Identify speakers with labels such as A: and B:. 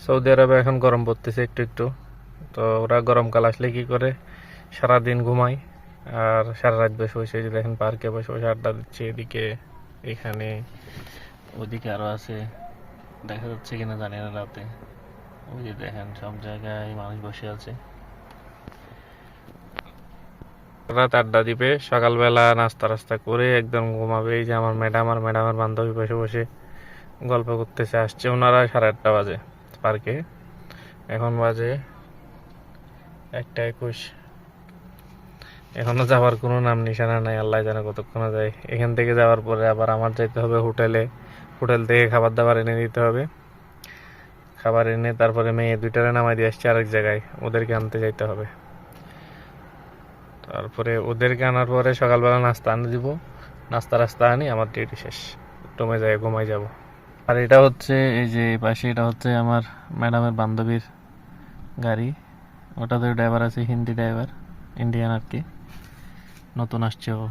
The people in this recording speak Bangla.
A: সৌদি আরবে এখন গরম পড়তেছে একটু একটু। তো ওরা গরমকাল আসলে কি করে, সারাদিন ঘুমায় আর সারা রাত বসে বসে, যে দেখেন পার্কে বসে বসে আড্ডা দিচ্ছে, এদিকে এখানে ওদিকে আরো আছে, দেখা যাচ্ছে কিনা জানি না রাতে। ওই যে দেখেন সব জায়গায় মানুষ বসে আছে, রাত আড্ডা দিবে, সকালবেলা নাস্তা রাস্তা করে একদম ঘুমাবে। এই যে আমার ম্যাডাম আর ম্যাডামের বান্ধবী বসে বসে গল্প করতেছে, আসছে ওনারা 8:30 বাজে পার্কে, এখন বাজে 1:21। এখনো যাওয়ার কোনো নাম নিশানা নাই, আল্লাহ জানে কতক্ষণ যায়। এখান থেকে যাওয়ার পরে আবার আমার যাইতে হবে হোটেলে, হোটেল থেকে খাবার দাবার এনে দিতে হবে, খাবার এনে তারপরে মেয়ে দুইটারে নামাই দিয়ে আসছে আরেক জায়গায়, ওদেরকে আনতে যাইতে হবে। তারপরে ওদেরকে আনার পরে সকালবেলা নাস্তা আনে দিব, নাস্তা রাস্তা আনি, আমার ডিউটি শেষ, রুমে যাই ঘুমাই যাব। আর এটা হচ্ছে এই যে পাশে, এটা হচ্ছে আমার ম্যাডামের বান্ধবীর গাড়ি। ওটাতে ড্রাইভার আছে, হিন্দি ড্রাইভার, ইন্ডিয়ান আর কি, নতুন আসছে ও।